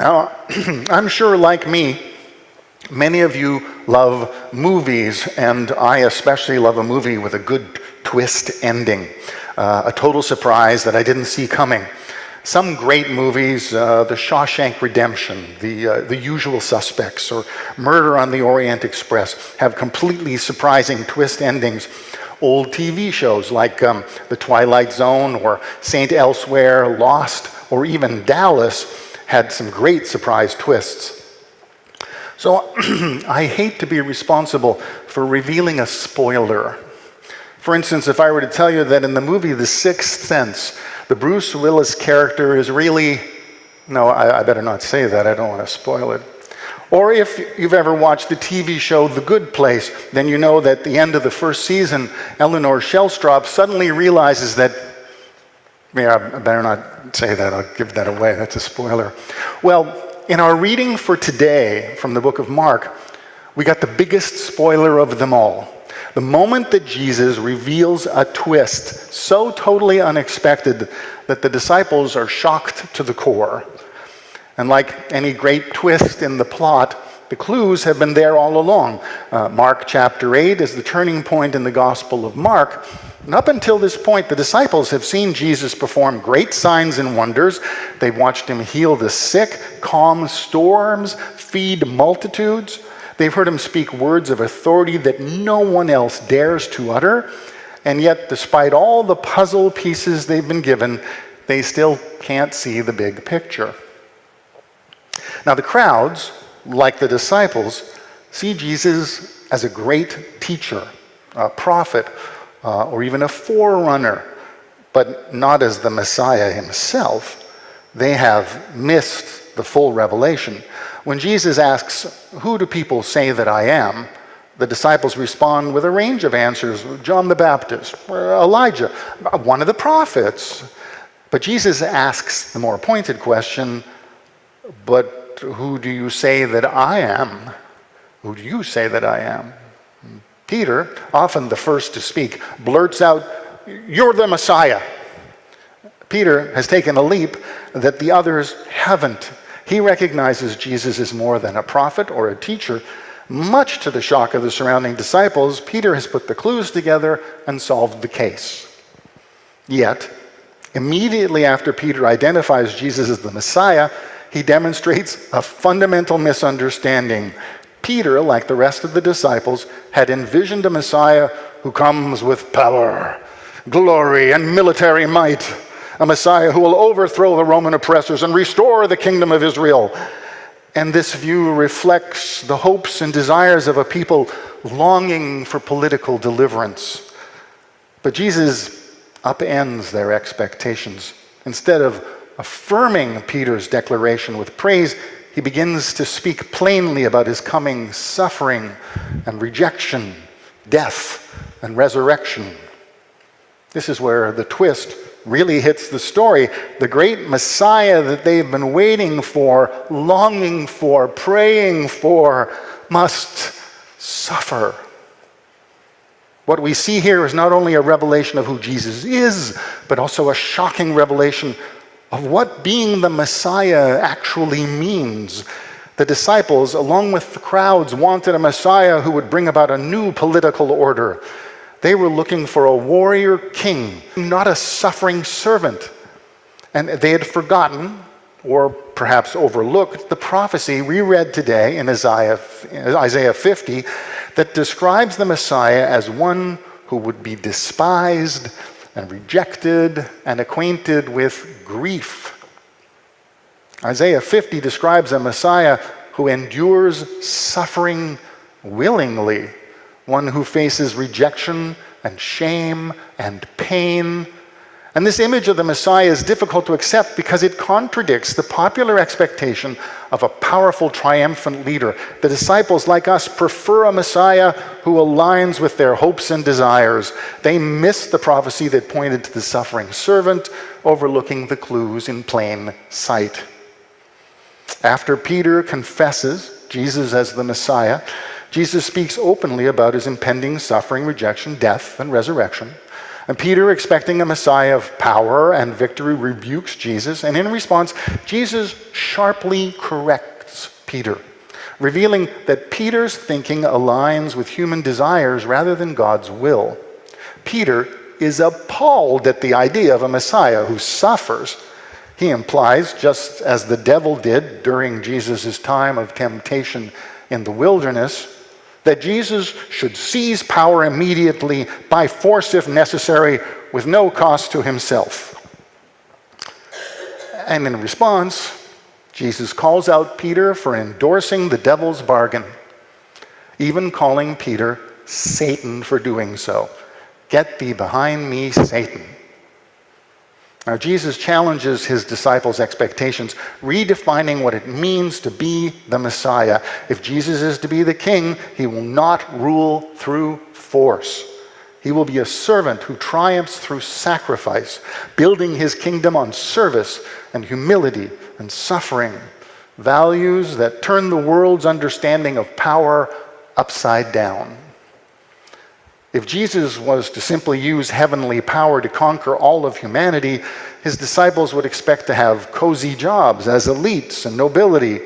Now, I'm sure, like me, many of you love movies, and I especially love a movie with a good twist ending, a total surprise that I didn't see coming. Some great movies, The Shawshank Redemption, The Usual Suspects, or Murder on the Orient Express, have completely surprising twist endings. Old TV shows like The Twilight Zone or Saint Elsewhere, Lost, or even Dallas had some great surprise twists. So I hate to be responsible for revealing a spoiler. For instance, if I were to tell you that in the movie The Sixth Sense, the Bruce Willis character is really... No, I better not say that. I don't want to spoil it. Or if you've ever watched the TV show The Good Place, then you know that at the end of the first season, Eleanor Shellstrop suddenly realizes that... Yeah, I better not say that. I'll give that away. That's a spoiler. Well, in our reading for today from the book of Mark, we got the biggest spoiler of them all. The moment that Jesus reveals a twist so totally unexpected that the disciples are shocked to the core. And like any great twist in the plot, the clues have been there all along. Mark chapter 8 is the turning point in the Gospel of Mark. And up until this point, the disciples have seen Jesus perform great signs and wonders. They've watched him heal the sick, calm storms, feed multitudes. They've heard him speak words of authority that no one else dares to utter. And yet, despite all the puzzle pieces they've been given, they still can't see the big picture. Now, the crowds, like the disciples, see Jesus as a great teacher, a prophet, or even a forerunner, but not as the Messiah himself. They have missed the full revelation. When Jesus asks, "Who do people say that I am?" the disciples respond with a range of answers: John the Baptist, Elijah, one of the prophets. But Jesus asks the more pointed question, "But who do you say that I am? Who do you say that I am?" Peter, often the first to speak, blurts out, "You're the Messiah." Peter has taken a leap that the others haven't. He recognizes Jesus is more than a prophet or a teacher. Much to the shock of the surrounding disciples, Peter has put the clues together and solved the case. Yet, immediately after Peter identifies Jesus as the Messiah, he demonstrates a fundamental misunderstanding. Peter, like the rest of the disciples, had envisioned a Messiah who comes with power, glory, and military might. A Messiah who will overthrow the Roman oppressors and restore the kingdom of Israel. And this view reflects the hopes and desires of a people longing for political deliverance. But Jesus upends their expectations. Instead of affirming Peter's declaration with praise, he begins to speak plainly about his coming suffering and rejection, death and resurrection. This is where the twist really hits the story. The great Messiah that they've been waiting for, longing for, praying for, must suffer. What we see here is not only a revelation of who Jesus is, but also a shocking revelation of what being the Messiah actually means. The disciples, along with the crowds, wanted a Messiah who would bring about a new political order. They were looking for a warrior king, not a suffering servant. And they had forgotten, or perhaps overlooked, the prophecy we read today in Isaiah 50 that describes the Messiah as one who would be despised and rejected and acquainted with grief. Isaiah 50 describes a Messiah who endures suffering willingly, one who faces rejection and shame and pain. And this image of the Messiah is difficult to accept because it contradicts the popular expectation of a powerful, triumphant leader. The disciples, like us, prefer a Messiah who aligns with their hopes and desires. They miss the prophecy that pointed to the suffering servant, overlooking the clues in plain sight. After Peter confesses Jesus as the Messiah, Jesus speaks openly about his impending suffering, rejection, death, and resurrection. And Peter, expecting a Messiah of power and victory, rebukes Jesus. And in response, Jesus sharply corrects Peter, revealing that Peter's thinking aligns with human desires rather than God's will. Peter is appalled at the idea of a Messiah who suffers. He implies, just as the devil did during Jesus' time of temptation in the wilderness, that Jesus should seize power immediately by force if necessary, with no cost to himself. And in response, Jesus calls out Peter for endorsing the devil's bargain, even calling Peter Satan for doing so. "Get thee behind me, Satan." Now, Jesus challenges his disciples' expectations, redefining what it means to be the Messiah. If Jesus is to be the king, he will not rule through force. He will be a servant who triumphs through sacrifice, building his kingdom on service and humility and suffering, values that turn the world's understanding of power upside down. If Jesus was to simply use heavenly power to conquer all of humanity, his disciples would expect to have cozy jobs as elites and nobility.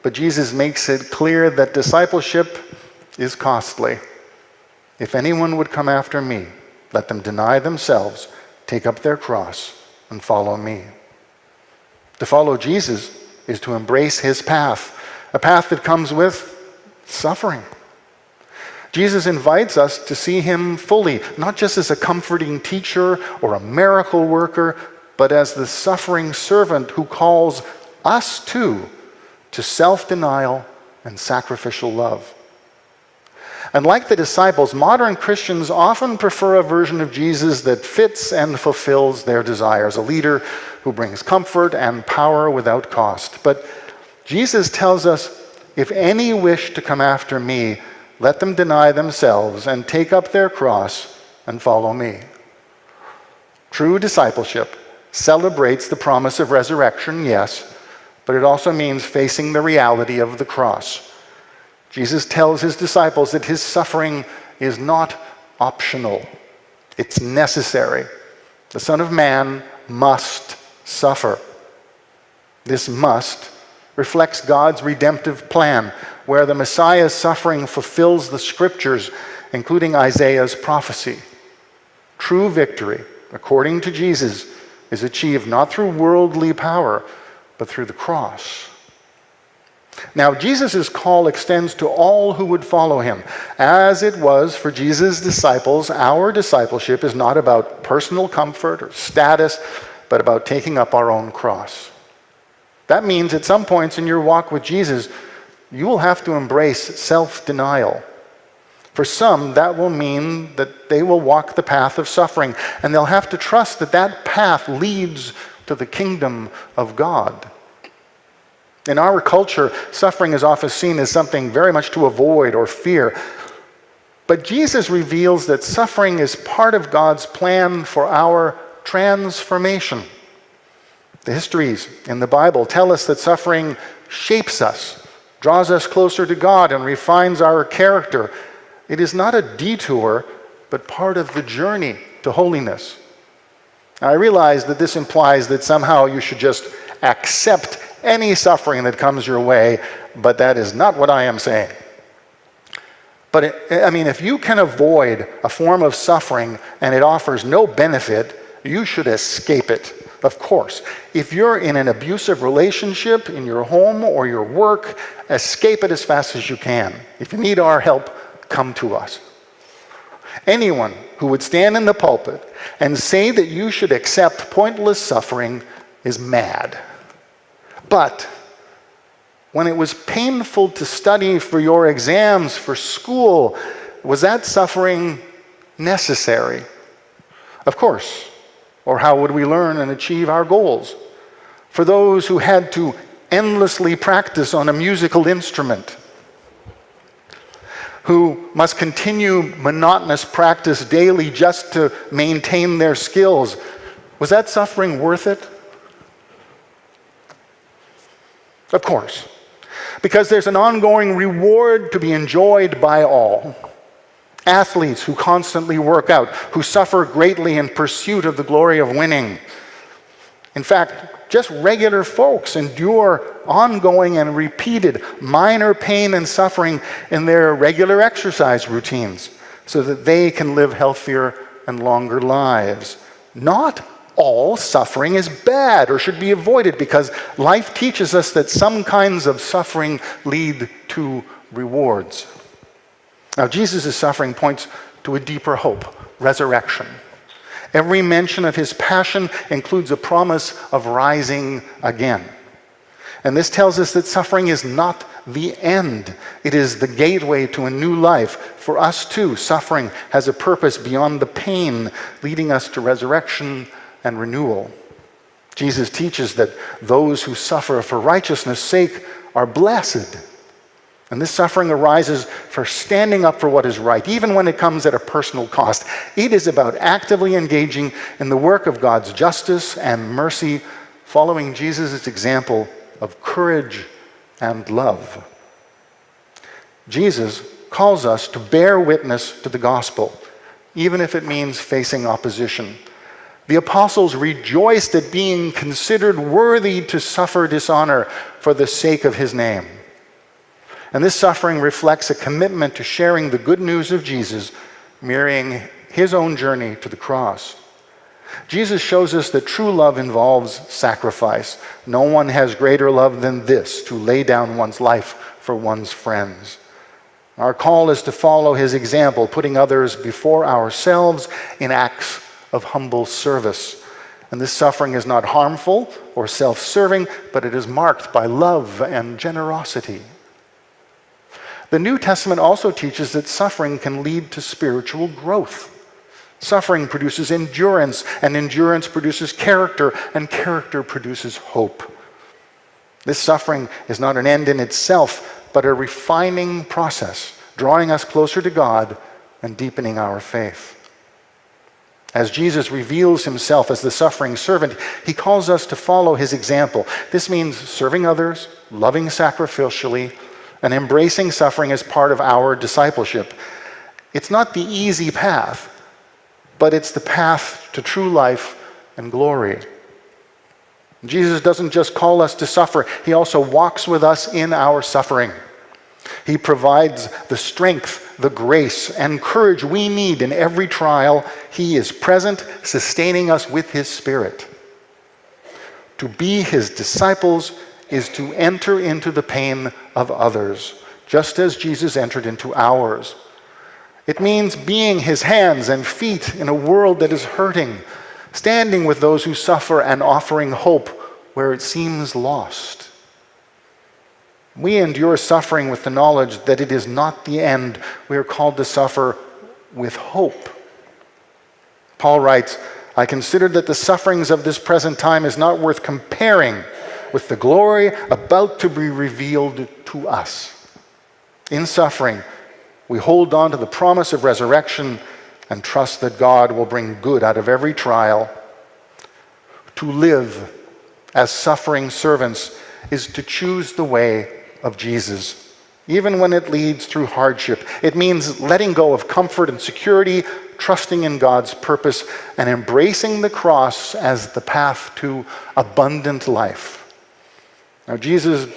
But Jesus makes it clear that discipleship is costly. "If anyone would come after me, let them deny themselves, take up their cross, and follow me." To follow Jesus is to embrace his path, a path that comes with suffering. Jesus invites us to see him fully, not just as a comforting teacher or a miracle worker, but as the suffering servant who calls us too to self-denial and sacrificial love. And like the disciples, modern Christians often prefer a version of Jesus that fits and fulfills their desires, a leader who brings comfort and power without cost. But Jesus tells us, "If any wish to come after me, let them deny themselves and take up their cross and follow me." True discipleship celebrates the promise of resurrection, yes, but it also means facing the reality of the cross. Jesus tells his disciples that his suffering is not optional. It's necessary. The Son of Man must suffer. This must reflects God's redemptive plan, where the Messiah's suffering fulfills the scriptures, including Isaiah's prophecy. True victory, according to Jesus, is achieved not through worldly power, but through the cross. Now, Jesus' call extends to all who would follow him. As it was for Jesus' disciples, our discipleship is not about personal comfort or status, but about taking up our own cross. That means at some points in your walk with Jesus, you will have to embrace self-denial. For some, that will mean that they will walk the path of suffering, and they'll have to trust that that path leads to the kingdom of God. In our culture, suffering is often seen as something very much to avoid or fear. But Jesus reveals that suffering is part of God's plan for our transformation. The histories in the Bible tell us that suffering shapes us, draws us closer to God, and refines our character. It is not a detour, but part of the journey to holiness. Now, I realize that this implies that somehow you should just accept any suffering that comes your way, but that is not what I am saying. But if you can avoid a form of suffering and it offers no benefit, you should escape it. Of course, if you're in an abusive relationship in your home or your work, escape it as fast as you can. If you need our help, come to us. Anyone who would stand in the pulpit and say that you should accept pointless suffering is mad. But when it was painful to study for your exams for school, was that suffering necessary? Of course. Or how would we learn and achieve our goals? For those who had to endlessly practice on a musical instrument, who must continue monotonous practice daily just to maintain their skills, was that suffering worth it? Of course, because there's an ongoing reward to be enjoyed by all. Athletes who constantly work out, who suffer greatly in pursuit of the glory of winning. In fact, just regular folks endure ongoing and repeated minor pain and suffering in their regular exercise routines so that they can live healthier and longer lives. Not all suffering is bad or should be avoided, because life teaches us that some kinds of suffering lead to rewards. Now, Jesus' suffering points to a deeper hope, resurrection. Every mention of his passion includes a promise of rising again. And this tells us that suffering is not the end. It is the gateway to a new life. For us too, suffering has a purpose beyond the pain, leading us to resurrection and renewal. Jesus teaches that those who suffer for righteousness' sake are blessed. And this suffering arises for standing up for what is right, even when it comes at a personal cost. It is about actively engaging in the work of God's justice and mercy, following Jesus' example of courage and love. Jesus calls us to bear witness to the gospel, even if it means facing opposition. The apostles rejoiced at being considered worthy to suffer dishonor for the sake of his name. And this suffering reflects a commitment to sharing the good news of Jesus, mirroring his own journey to the cross. Jesus shows us that true love involves sacrifice. No one has greater love than this, to lay down one's life for one's friends. Our call is to follow his example, putting others before ourselves in acts of humble service. And this suffering is not harmful or self-serving, but it is marked by love and generosity. The New Testament also teaches that suffering can lead to spiritual growth. Suffering produces endurance, and endurance produces character, and character produces hope. This suffering is not an end in itself, but a refining process, drawing us closer to God and deepening our faith. As Jesus reveals himself as the suffering servant, he calls us to follow his example. This means serving others, loving sacrificially, and embracing suffering as part of our discipleship. It's not the easy path, but it's the path to true life and glory. Jesus doesn't just call us to suffer, he also walks with us in our suffering. He provides the strength, the grace, and courage we need in every trial. He is present, sustaining us with his Spirit. To be his disciples is to enter into the pain of others, just as Jesus entered into ours. It means being his hands and feet in a world that is hurting, standing with those who suffer and offering hope where it seems lost. We endure suffering with the knowledge that it is not the end. We are called to suffer with hope. Paul writes, "I consider that the sufferings of this present time is not worth comparing with the glory about to be revealed to us." In suffering, we hold on to the promise of resurrection and trust that God will bring good out of every trial. To live as suffering servants is to choose the way of Jesus, even when it leads through hardship. It means letting go of comfort and security, trusting in God's purpose, and embracing the cross as the path to abundant life. Now, Jesus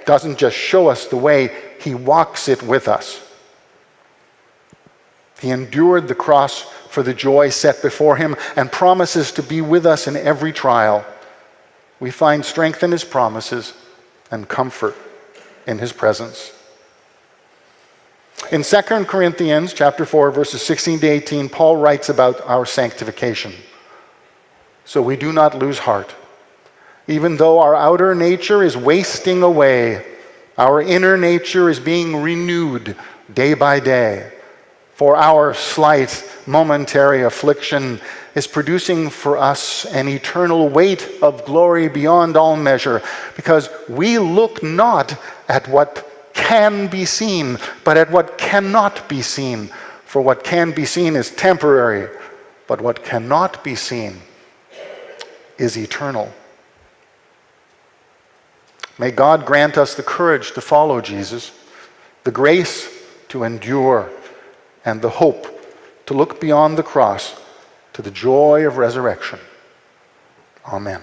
doesn't just show us the way, he walks it with us. He endured the cross for the joy set before him and promises to be with us in every trial. We find strength in his promises and comfort in his presence. In 2 Corinthians chapter 4, verses 16 to 18, Paul writes about our sanctification. "So we do not lose heart. Even though our outer nature is wasting away, our inner nature is being renewed day by day. For our slight, momentary affliction is producing for us an eternal weight of glory beyond all measure, because we look not at what can be seen, but at what cannot be seen. For what can be seen is temporary, but what cannot be seen is eternal." May God grant us the courage to follow Jesus, the grace to endure, and the hope to look beyond the cross to the joy of resurrection. Amen.